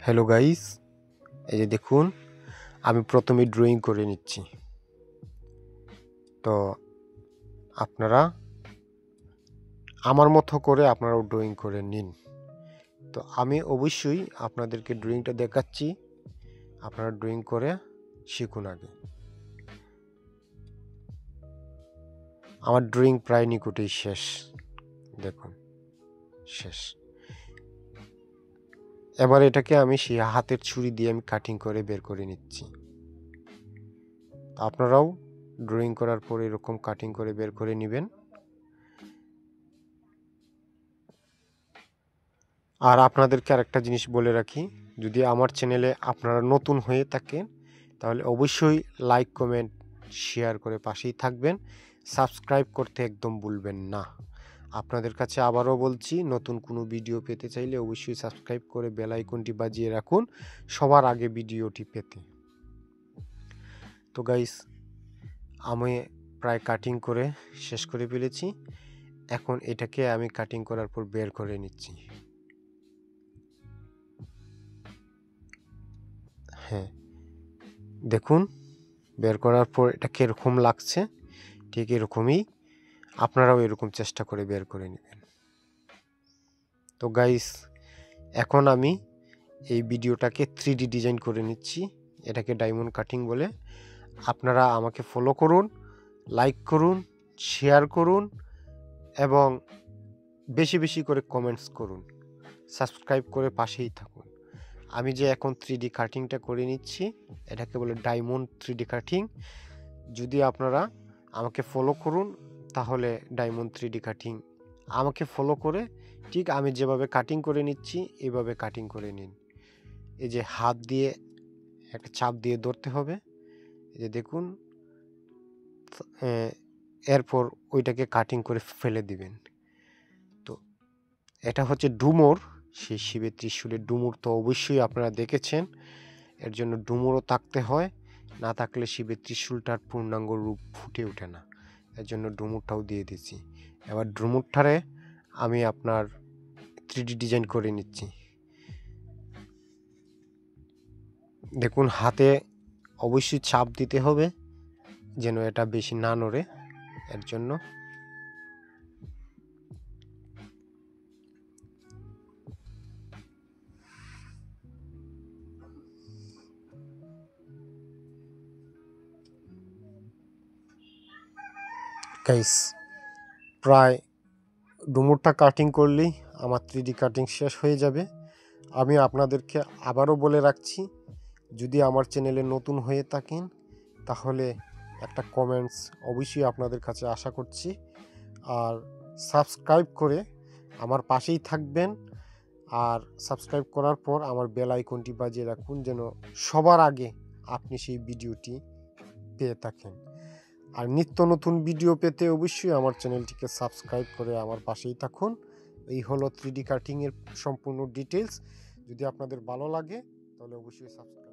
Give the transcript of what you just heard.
Hello guys, এই যে দেখুন আমি প্রথমে ড্রয়িং করে নিচ্ছি। তো আপনারা আমার মতো করে আপনারাও ড্রয়িং করে নিন। তো আমি অবশ্যই আপনাদেরকে ড্রয়িংটা দেখাচ্ছি, আপনারা ড্রয়িং করে শিখুন আগে। আমার ড্রয়িং প্রায় নিকটেই শেষ, দেখুন শেষ। এবার এটাকে আমি সেই হাতের ছুরি দিয়ে আমি কাটিং করে বের করে নিচ্ছি। আপনারাও ড্রয়িং করার পর এরকম কাটিং করে বের করে নেবেন। আর আপনাদেরকে আরেকটা জিনিস বলে রাখি, যদি আমার চ্যানেলে আপনারা নতুন হয়ে থাকেন তাহলে অবশ্যই লাইক, কমেন্ট, শেয়ার করে পাশেই থাকবেন। সাবস্ক্রাইব করতে একদম ভুলবেন না। আপনাদের কাছে আবারও বলছি, নতুন কোনো ভিডিও পেতে চাইলে অবশ্যই সাবস্ক্রাইব করে বেল আইকনটি বাজিয়ে রাখুন সবার আগে ভিডিওটি পেতে। তো গাইস, আমি প্রায় কাটিং করে শেষ করে ফেলেছি। এখন এটাকে আমি কাটিং করার পর বের করে নিচ্ছি। হ্যাঁ, দেখুন বের করার পর এটা কীরকম লাগছে, ঠিক এরকমই আপনারাও এরকম চেষ্টা করে বের করে নেবেন। তো গাইস, এখন আমি এই ভিডিওটাকে 3D ডিজাইন করে নিচ্ছি। এটাকে ডায়মন্ড কাটিং বলে। আপনারা আমাকে ফলো করুন, লাইক করুন, শেয়ার করুন এবং বেশি বেশি করে কমেন্টস করুন, সাবস্ক্রাইব করে পাশেই থাকুন। আমি যে এখন 3D কাটিংটা করে নিচ্ছি, এটাকে বলে ডায়মন্ড 3D কাটিং। যদি আপনারা আমাকে ফলো করুন তাহলে ডায়মন্ড 3D কাটিং আমাকে ফলো করে ঠিক আমি যেভাবে কাটিং করে নিচ্ছি এভাবে কাটিং করে নিন। এই যে হাত দিয়ে একটা চাপ দিয়ে ধরতে হবে, এই যে দেখুন। এরপর ওইটাকে কাটিং করে ফেলে দিবেন। তো এটা হচ্ছে ডুমুর, সেই শিবের ত্রিশূলের ডুমুর তো অবশ্যই আপনারা দেখেছেন। এর জন্য ডুমুরও থাকতে হয়, না থাকলে শিবের ত্রিশূলটার পূর্ণাঙ্গ রূপ ফুটে ওঠে না। এর জন্য ডুমুরটাও দিয়ে দিচ্ছি। এবার ডুমুরটারে আমি আপনার 3D ডিজাইন করে নিচ্ছি। দেখুন হাতে অবশ্যই চাপ দিতে হবে যেন এটা বেশি না নড়ে। এর জন্য গাইস, প্রায় ডুমুরটা কাটিং করলেই আমার 3D কাটিং শেষ হয়ে যাবে। আমি আপনাদেরকে আবারও বলে রাখছি, যদি আমার চ্যানেলে নতুন হয়ে থাকেন তাহলে একটা কমেন্টস অবশ্যই আপনাদের কাছে আশা করছি। আর সাবস্ক্রাইব করে আমার পাশেই থাকবেন। আর সাবস্ক্রাইব করার পর আমার বেল আইকনটি বাজিয়ে রাখুন যেন সবার আগে আপনি সেই ভিডিওটি পেয়ে থাকেন। আর নিত্য নতুন ভিডিও পেতে অবশ্যই আমার চ্যানেলটিকে সাবস্ক্রাইব করে আমার পাশেই থাকুন। এই হলো 3D কাটিংয়ের সম্পূর্ণ ডিটেলস। যদি আপনাদের ভালো লাগে তাহলে অবশ্যই সাবস্ক্রাইব